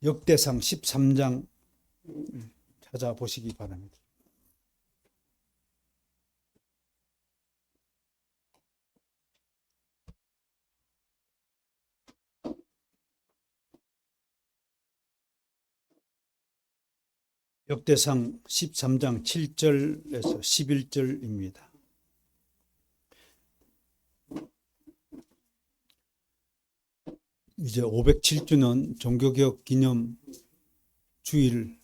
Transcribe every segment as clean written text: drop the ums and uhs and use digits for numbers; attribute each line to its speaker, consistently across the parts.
Speaker 1: 역대상 13장 찾아보시기 바랍니다. 역대상 13장 7절에서 11절입니다. 이제 507주년 종교개혁 기념 주일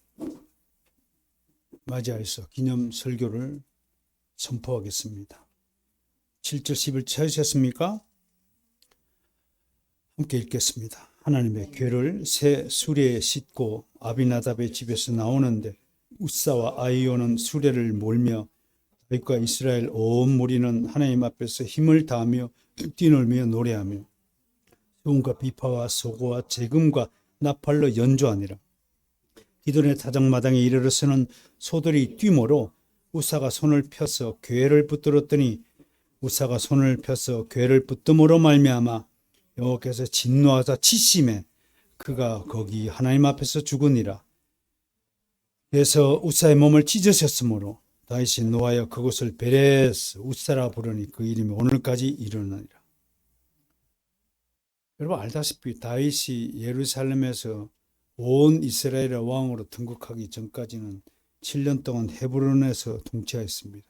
Speaker 1: 맞이하여서 기념 설교를 선포하겠습니다. 7절 11절 찾으셨습니까? 함께 읽겠습니다. 하나님의 궤를 새 수레에 싣고 아비나답의 집에서 나오는데 우사와 아히오는 수레를 몰며 다윗과 이스라엘 온 무리는 하나님 앞에서 힘을 다하며 뛰놀며 노래하며 소음과 비파와 소고와 재금과 나팔로 연주하니라. 기돈의 타작마당에 이르러서는 소들이 뛰모로 우사가 손을 펴서 궤를 붙들었더니 우사가 손을 펴서 궤를 붙듦으로 말미암아 여호와께서 진노하사 치심에 그가 거기 하나님 앞에서 죽으니라. 그래서 우사의 몸을 찢으셨으므로 다윗이 노하여 그곳을 베레스 우사라 부르니 그 이름이 오늘까지 이르느니라. 여러분 알다시피 다윗이 예루살렘에서 온 이스라엘의 왕으로 등극하기 전까지는 7년 동안 헤브론에서 통치하였습니다.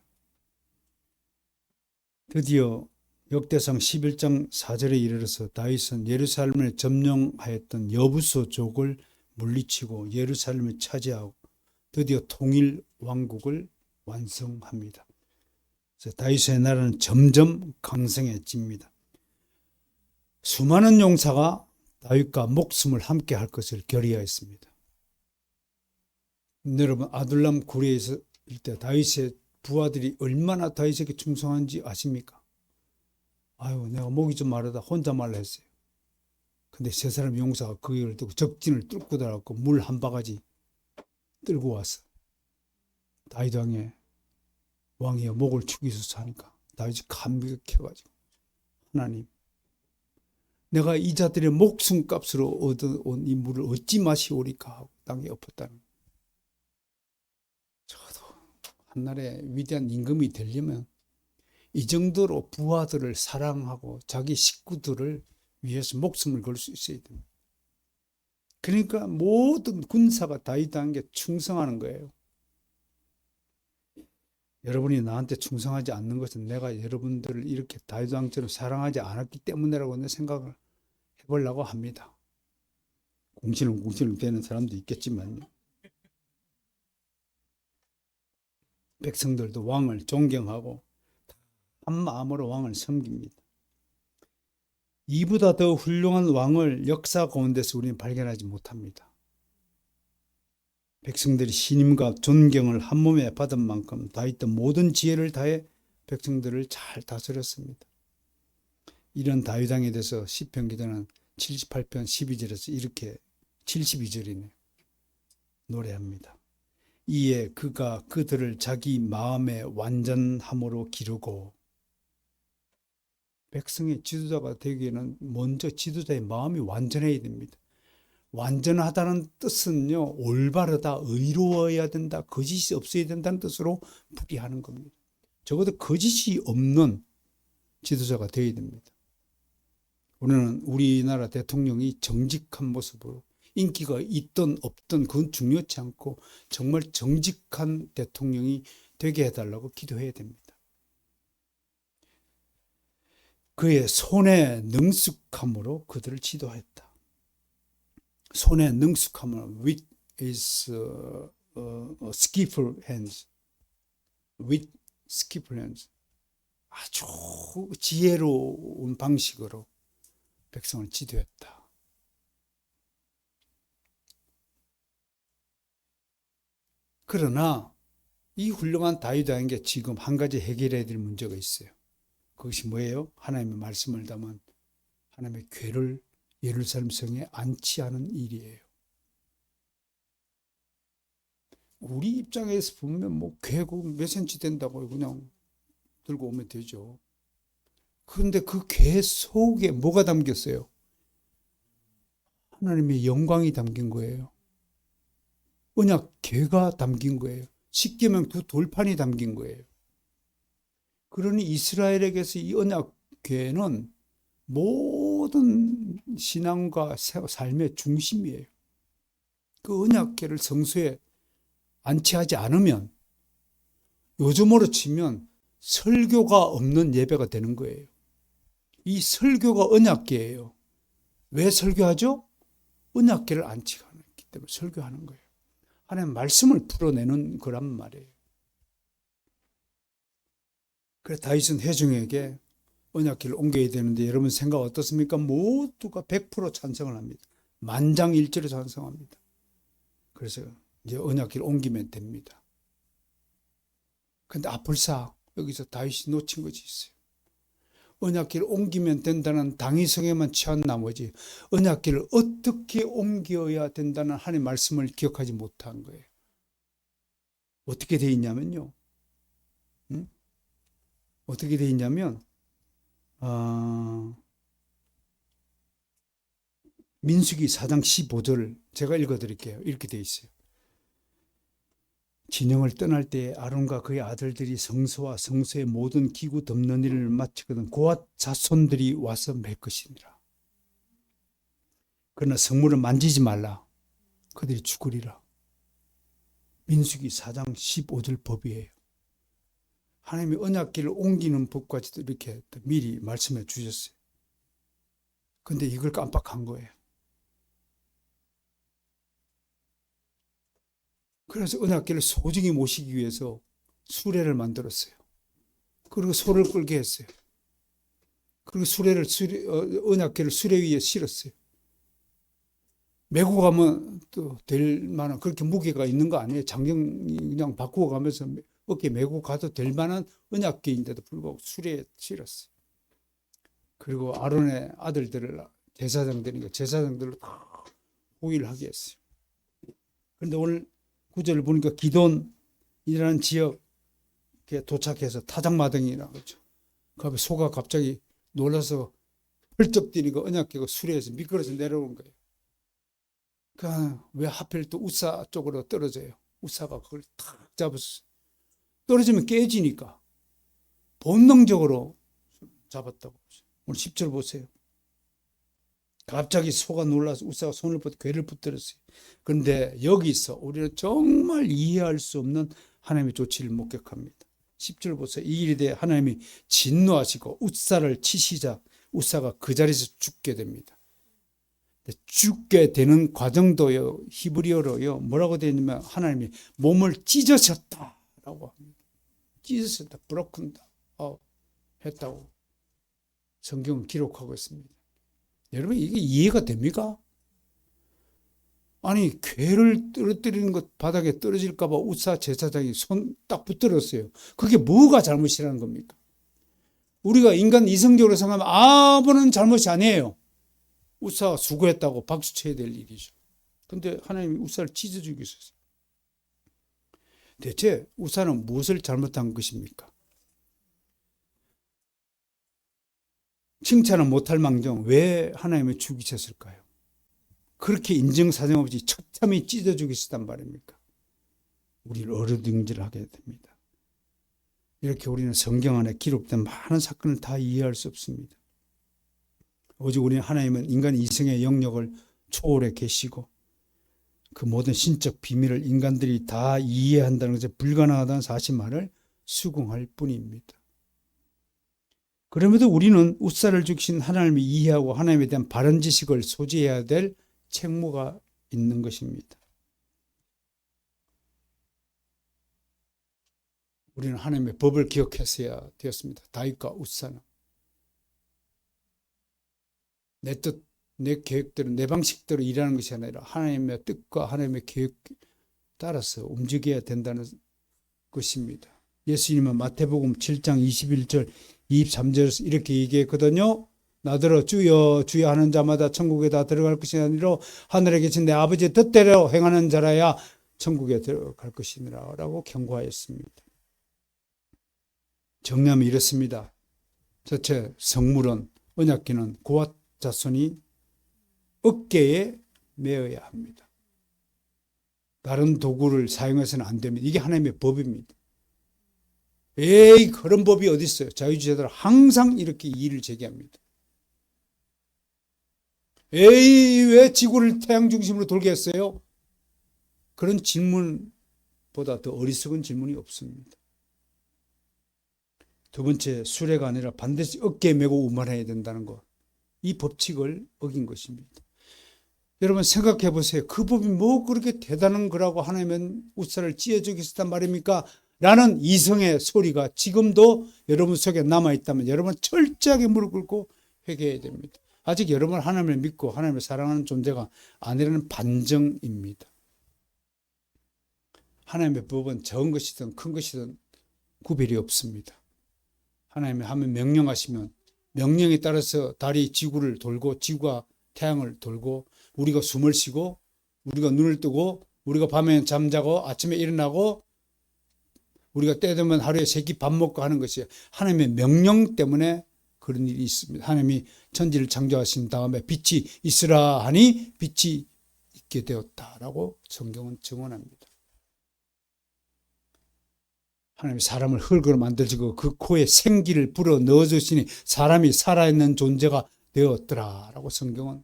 Speaker 1: 드디어 역대상 11장 4절에 이르러서 다윗은 예루살렘을 점령하였던 여부소족을 물리치고 예루살렘을 차지하고 드디어 통일 왕국을 완성합니다. 그래서 다윗의 나라는 점점 강성해집니다. 수많은 용사가 다윗과 목숨을 함께 할 것을 결의하였습니다. 여러분 아둘람 굴에 있을 때 다윗의 부하들이 얼마나 다윗에게 충성한지 아십니까? 아유 내가 목이 좀 마르다 혼자 말라 했어요. 근데 세 사람 용사가 그 일을 듣고 적진을 뚫고 들어가고 물 한 바가지 들고 와서 다윗 왕이여 목을 축이소서 하니까 다윗이 감격해가지고 하나님 내가 이 자들의 목숨값으로 얻어온 이 물을 어찌 마시오리까 하고 땅에 엎었다는. 저도 한날에 위대한 임금이 되려면 이 정도로 부하들을 사랑하고 자기 식구들을 위해서 목숨을 걸 수 있어야 됩니다. 그러니까 모든 군사가 다윗에게 충성하는 거예요. 여러분이 나한테 충성하지 않는 것은 내가 여러분들을 이렇게 다윗 왕처럼 사랑하지 않았기 때문이라고 내 생각을 해보려고 합니다. 공신은 되는 사람도 있겠지만요. 백성들도 왕을 존경하고 한 마음으로 왕을 섬깁니다. 이보다 더 훌륭한 왕을 역사 가운데서 우리는 발견하지 못합니다. 백성들이 신임과 존경을 한 몸에 받은 만큼 다윗도 모든 지혜를 다해 백성들을 잘 다스렸습니다. 이런 다윗 왕에 대해서 시편 기자는 78편 12절에서 이렇게 72절이네 노래합니다. 이에 그가 그들을 자기 마음의 완전함으로 기르고 백성의 지도자가 되기에는 먼저 지도자의 마음이 완전해야 됩니다. 완전하다는 뜻은요 올바르다, 의로워야 된다, 거짓이 없어야 된다는 뜻으로 풀이하는 겁니다. 적어도 거짓이 없는 지도자가 되어야 됩니다. 우리는 우리나라 대통령이 정직한 모습으로 인기가 있든 없든 그건 중요치 않고 정말 정직한 대통령이 되게 해달라고 기도해야 됩니다. 그의 손의 능숙함으로 그들을 지도했다. 손의 능숙함은 with his skillful hands, with skillful hands, 아주 지혜로운 방식으로 백성을 지도했다. 그러나 이 훌륭한 다윗 왕에게 지금 한 가지 해결해야 될 문제가 있어요. 그것이 뭐예요? 하나님의 말씀을 담은 하나님의 궤를 예루살렘 성에 안치하는 일이에요. 우리 입장에서 보면 뭐 궤고 몇 센치 된다고 그냥 들고 오면 되죠. 그런데 그 궤 속에 뭐가 담겼어요? 하나님의 영광이 담긴 거예요. 언약궤가 담긴 거예요. 십계명 두 돌판이 담긴 거예요. 그러니 이스라엘에게서 이 언약궤는 모든 신앙과 삶의 중심이에요. 그 언약궤를 성소에 안치하지 않으면, 요즘으로 치면 설교가 없는 예배가 되는 거예요. 이 설교가 언약궤예요. 왜 설교하죠? 언약궤를 안치하기 때문에 설교하는 거예요. 하나님 말씀을 풀어내는 거란 말이에요. 그래서 다윗은 회중에게 언약궤를 옮겨야 되는데 여러분 생각 어떻습니까? 모두가 100% 찬성을 합니다. 만장일치로 찬성합니다. 그래서 이제 언약궤를 옮기면 됩니다. 근데 불사 여기서 다윗이 놓친 것이 있어요. 언약궤를 옮기면 된다는 당위성에만 취한 나머지 언약궤를 어떻게 옮겨야 된다는 하나님의 말씀을 기억하지 못한 거예요. 어떻게 돼 있냐면요. 어떻게 돼 있냐면 민수기 4장 15절 제가 읽어드릴게요. 이렇게 돼 있어요. 진영을 떠날 때 아론과 그의 아들들이 성소와 성소의 모든 기구 덮는 일을 마치거든 고앗 자손들이 와서 맬 것이니라. 그러나 성물을 만지지 말라. 그들이 죽으리라. 민수기 4장 15절 법이에요. 하나님이 언약궤를 옮기는 법까지도 이렇게 미리 말씀해 주셨어요. 근데 이걸 깜빡한 거예요. 그래서 언약궤를 소중히 모시기 위해서 수레를 만들었어요. 그리고 소를 끌게 했어요. 그리고 언약궤를 수레 위에 실었어요. 메고 가면 또 될 만한 그렇게 무게가 있는 거 아니에요. 장경 그냥 바꾸어 가면서 어깨 메고 가도 될 만한 언약궤인데도 불구하고 수레에 실었어요. 그리고 아론의 아들들을 제사장들이니까 제사장들로 다 호위를 하게 했어요. 그런데 오늘 구절을 보니까 기돈이라는 지역에 도착해서 타작마당이라고 그러죠. 그 앞에 소가 갑자기 놀라서 펄쩍 뛰니까 언약궤가 수레에서 미끄러져 내려오는 거예요. 그러니까 왜 하필 또 우사 쪽으로 떨어져요. 우사가 그걸 탁 잡았어요. 떨어지면 깨지니까 본능적으로 잡았다고. 오늘 10절 보세요. 갑자기 소가 놀라서 우사가 손을 뻗어 궤를 붙들었어요. 그런데 여기서 우리는 정말 이해할 수 없는 하나님의 조치를 목격합니다. 10절 보세요. 이 일에 대해 하나님이 진노하시고 우사를 치시자 우사가 그 자리에서 죽게 됩니다. 죽게 되는 과정도요, 히브리어로요, 뭐라고 되어 있냐면 하나님이 몸을 찢으셨다라고 합니다. 찢으셨다, broken 했다고 성경은 기록하고 있습니다. 여러분 이게 이해가 됩니까? 아니 궤를 떨어뜨리는 것 바닥에 떨어질까 봐 우사 제사장이 손 딱 붙들었어요. 그게 뭐가 잘못이라는 겁니까? 우리가 인간 이성적으로 생각하면 아무런 잘못이 아니에요. 우사가 수고했다고 박수 쳐야 될 일이죠. 근데 하나님이 우사를 찢어 죽이셨어요. 대체 우사는 무엇을 잘못한 것입니까? 칭찬은 못할 망정 왜 하나님이 죽이셨을까요? 그렇게 인정사정 없이 처참히 찢어 죽이셨단 말입니까? 우리를 어루둥절하게 됩니다. 이렇게 우리는 성경 안에 기록된 많은 사건을 다 이해할 수 없습니다. 오직 우리는 하나님은 인간 이성의 영역을 초월해 계시고 그 모든 신적 비밀을 인간들이 다 이해한다는 것에 불가능하다는 사실만을 수긍할 뿐입니다. 그럼에도 우리는 우사를 죽이신 하나님을 이해하고 하나님에 대한 바른 지식을 소지해야 될 책무가 있는 것입니다. 우리는 하나님의 법을 기억했어야 되었습니다. 다윗과 우사는 내 뜻, 내 계획대로, 내 방식대로 일하는 것이 아니라 하나님의 뜻과 하나님의 계획 따라서 움직여야 된다는 것입니다. 예수님은 마태복음 7장 21절, 23절에서 이렇게 얘기했거든요. 나더러 주여 주여 하는 자마다 천국에 다 들어갈 것이 아니라 하늘에 계신 내 아버지의 뜻대로 행하는 자라야 천국에 들어갈 것이니라 라고 경고하였습니다. 정리하면 이렇습니다. 첫째, 성물은 언약궤는 고앗 자손이 어깨에 메어야 합니다. 다른 도구를 사용해서는 안 됩니다. 이게 하나님의 법입니다. 에이, 그런 법이 어디 있어요? 자유주의자들은 항상 이렇게 이의를 제기합니다. 에이, 왜 지구를 태양 중심으로 돌게 했어요? 그런 질문보다 더 어리석은 질문이 없습니다. 두 번째, 수레가 아니라 반드시 어깨에 메고 운반해야 된다는 것. 이 법칙을 어긴 것입니다. 여러분 생각해 보세요. 그 법이 뭐 그렇게 대단한 거라고 하나님은 우사를 찢어주기 있었단 말입니까? 라는 이성의 소리가 지금도 여러분 속에 남아있다면 여러분 철저하게 무릎 꿇고 회개해야 됩니다. 아직 여러분 하나님을 믿고 하나님을 사랑하는 존재가 아니라는 반증입니다. 하나님의 법은 적은 것이든 큰 것이든 구별이 없습니다. 하나님이 하면 명령하시면 명령에 따라서 달이 지구를 돌고 지구가 태양을 돌고 우리가 숨을 쉬고 우리가 눈을 뜨고 우리가 밤에 잠자고 아침에 일어나고 우리가 때 되면 하루에 세 끼 밥 먹고 하는 것이 하나님의 명령 때문에 그런 일이 있습니다. 하나님이 천지를 창조하신 다음에 빛이 있으라 하니 빛이 있게 되었다라고 성경은 증언합니다. 하나님이 사람을 흙으로 만들시고 그 코에 생기를 불어 넣어주시니 사람이 살아있는 존재가 되었더라라고 성경은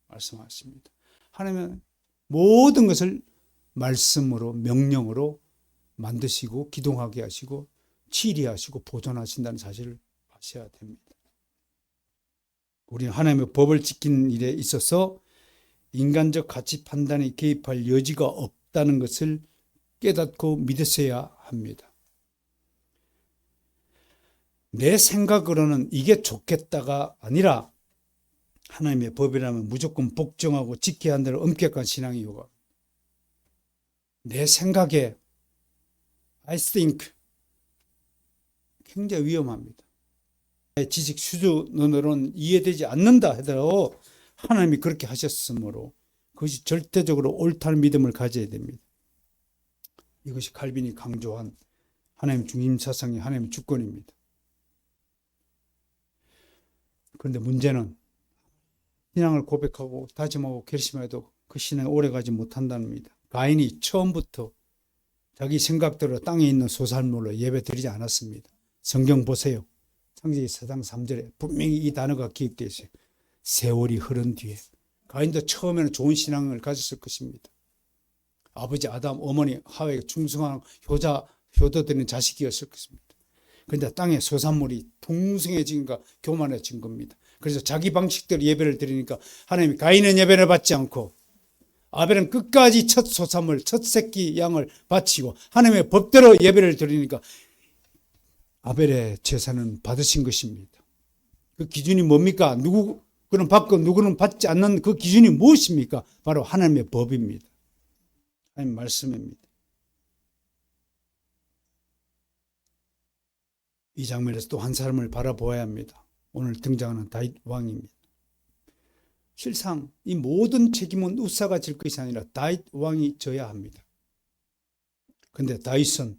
Speaker 1: 말씀하십니다. 하나님은 모든 것을 말씀으로 명령으로 만드시고 기동하게 하시고 치리하시고 보존하신다는 사실을 아셔야 됩니다. 우리는 하나님의 법을 지키는 일에 있어서 인간적 가치 판단에 개입할 여지가 없다는 것을 깨닫고 믿으셔야 합니다. 내 생각으로는 이게 좋겠다가 아니라 하나님의 법이라면 무조건 복종하고 지켜야 한다는 엄격한 신앙이 요구합니다. 내 생각에 I think 굉장히 위험합니다. 지식 수준으로는 이해되지 않는다 하더라도 하나님이 그렇게 하셨으므로 그것이 절대적으로 옳다는 믿음을 가져야 됩니다. 이것이 칼빈이 강조한 하나님 중심 사상이 하나님의 주권입니다. 그런데 문제는 신앙을 고백하고 다짐하고 결심해도 그 신앙이 오래가지 못한다는 겁니다. 가인이 처음부터 자기 생각대로 땅에 있는 소산물로 예배 드리지 않았습니다. 성경 보세요. 창세기 4장 3절에 분명히 이 단어가 기입되어 있어요. 세월이 흐른 뒤에 가인도 처음에는 좋은 신앙을 가졌을 것입니다. 아버지 아담, 어머니 하와에게 충성한 효도되는 자식이었을 것입니다. 그런데 땅에 소산물이 풍성해진가 교만해진 겁니다. 그래서 자기 방식대로 예배를 드리니까 하나님이 가인은 예배를 받지 않고 아벨은 끝까지 첫 소산물, 첫 새끼 양을 바치고 하나님의 법대로 예배를 드리니까 아벨의 제사는 받으신 것입니다. 그 기준이 뭡니까? 누구는 받고 누구는 받지 않는 그 기준이 무엇입니까? 바로 하나님의 법입니다. 하나님의 말씀입니다. 이 장면에서 또 한 사람을 바라보아야 합니다. 오늘 등장하는 다윗 왕입니다. 실상 이 모든 책임은 우사가 질 것이 아니라 다윗 왕이 져야 합니다. 그런데 다윗은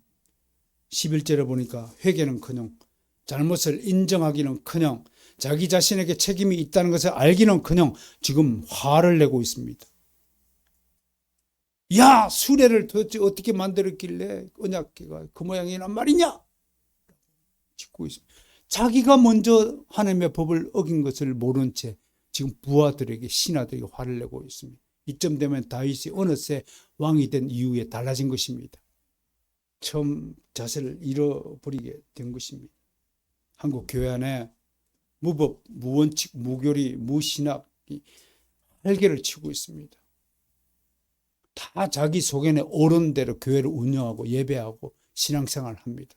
Speaker 1: 11절에 보니까 회개는커녕 잘못을 인정하기는커녕 자기 자신에게 책임이 있다는 것을 알기는커녕 지금 화를 내고 있습니다. 야, 수레를 도대체 어떻게 만들었길래 언약궤가 그 모양이란 말이냐? 짓고 있습니다. 자기가 먼저 하나님의 법을 어긴 것을 모른 채 지금 부하들에게 신하들에게 화를 내고 있습니다. 이쯤 되면 다윗이 어느새 왕이 된 이후에 달라진 것입니다. 처음 자세를 잃어버리게 된 것입니다. 한국 교회 안에 무법, 무원칙, 무교리, 무신학이 활개를 치고 있습니다. 다 자기 속에는 옳은 대로 교회를 운영하고 예배하고 신앙생활을 합니다.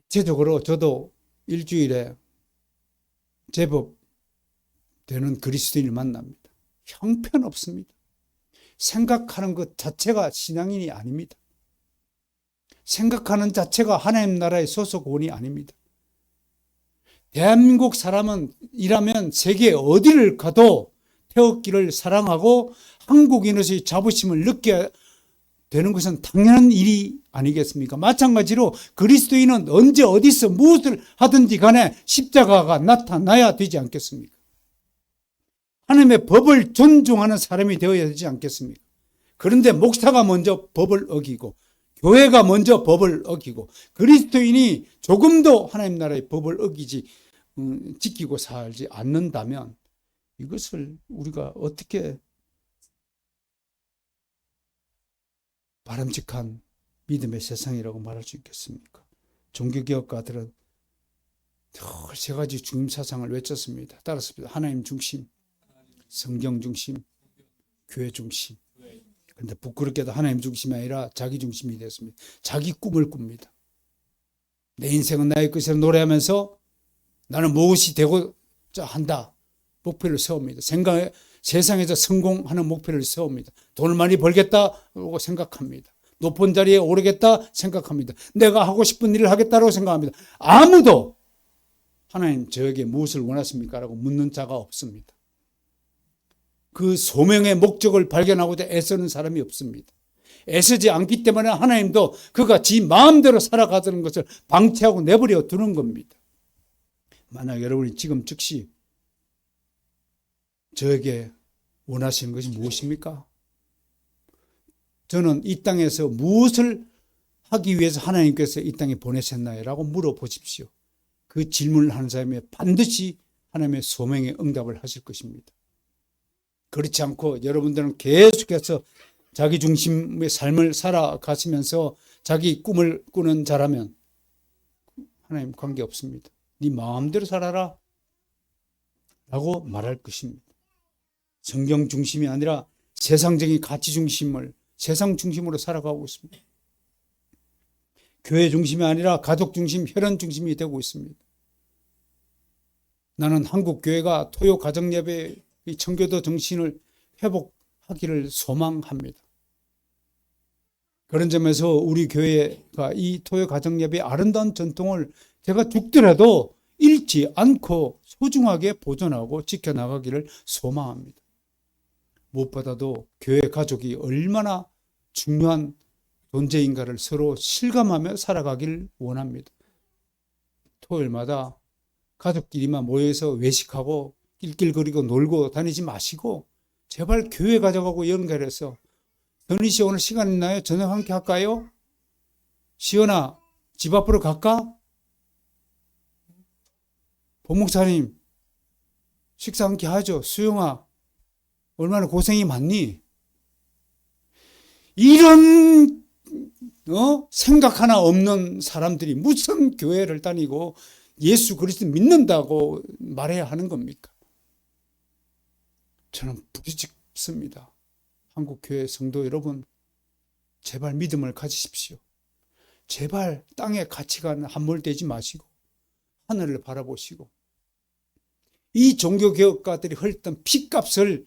Speaker 1: 대체적으로 저도 일주일에 제법 되는 그리스도인을 만납니다. 형편없습니다. 생각하는 것 자체가 신앙인이 아닙니다. 생각하는 자체가 하나님 나라의 소속원이 아닙니다. 대한민국 사람은 이라면 세계 어디를 가도 태극기를 사랑하고 한국인으로서의 자부심을 느껴야 되는 것은 당연한 일이 아니겠습니까? 마찬가지로 그리스도인은 언제 어디서 무엇을 하든지 간에 십자가가 나타나야 되지 않겠습니까? 하나님의 법을 존중하는 사람이 되어야 되지 않겠습니까? 그런데 목사가 먼저 법을 어기고 교회가 먼저 법을 어기고 그리스도인이 조금도 하나님 나라의 법을 어기지 지키고 살지 않는다면 이것을 우리가 어떻게 바람직한 믿음의 세상이라고 말할 수 있겠습니까? 종교개혁가들은 늘 세 가지 중심 사상을 외쳤습니다. 따랐습니다. 하나님 중심, 성경 중심, 교회 중심. 그런데 부끄럽게도 하나님 중심이 아니라 자기 중심이 됐습니다. 자기 꿈을 꿉니다. 내 인생은 나의 것이라 노래하면서 나는 무엇이 되고자 한다. 목표를 세웁니다. 세상에서 성공하는 목표를 세웁니다. 돈을 많이 벌겠다고 생각합니다. 높은 자리에 오르겠다 생각합니다. 내가 하고 싶은 일을 하겠다고 생각합니다. 아무도 하나님 저에게 무엇을 원하십니까? 라고 묻는 자가 없습니다. 그 소명의 목적을 발견하고자 애쓰는 사람이 없습니다. 애쓰지 않기 때문에 하나님도 그가 지 마음대로 살아가는 것을 방치하고 내버려 두는 겁니다. 만약 여러분이 지금 즉시 저에게 원하시는 것이 무엇입니까? 저는 이 땅에서 무엇을 하기 위해서 하나님께서 이 땅에 보내셨나요? 라고 물어보십시오. 그 질문을 하는 사람이 반드시 하나님의 소명에 응답을 하실 것입니다. 그렇지 않고 여러분들은 계속해서 자기 중심의 삶을 살아가시면서 자기 꿈을 꾸는 자라면 하나님 관계없습니다. 네 마음대로 살아라 라고 말할 것입니다. 성경 중심이 아니라 세상적인 가치 중심을 세상 중심으로 살아가고 있습니다. 교회 중심이 아니라 가족 중심, 혈연 중심이 되고 있습니다. 나는 한국 교회가 토요 가정 예배의 청교도 정신을 회복하기를 소망합니다. 그런 점에서 우리 교회가 이 토요 가정 예배의 아름다운 전통을 제가 죽더라도 잃지 않고 소중하게 보존하고 지켜나가기를 소망합니다. 무엇보다도 교회 가족이 얼마나 중요한 존재인가를 서로 실감하며 살아가길 원합니다. 토요일마다 가족끼리만 모여서 외식하고 낄낄거리고 놀고 다니지 마시고 제발 교회 가져가고 연결해서 현희 씨 오늘 시간 있나요? 저녁 함께 할까요? 시연아 집 앞으로 갈까? 본목사님 식사 함께 하죠. 수영아 얼마나 고생이 많니? 이런 생각 하나 없는 사람들이 무슨 교회를 다니고 예수 그리스도 믿는다고 말해야 하는 겁니까? 저는 부딪힙니다. 한국교회 성도 여러분, 제발 믿음을 가지십시오. 제발 땅의 가치관에 함몰되지 마시고 하늘을 바라보시고 이 종교개혁가들이 흘렸던 피값을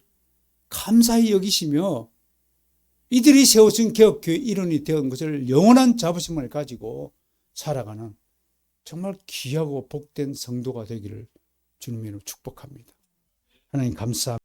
Speaker 1: 감사히 여기시며 이들이 세워진 개혁교회 일원이 된 것을 영원한 자부심을 가지고 살아가는 정말 귀하고 복된 성도가 되기를 주님으로 축복합니다. 하나님 감사합니다.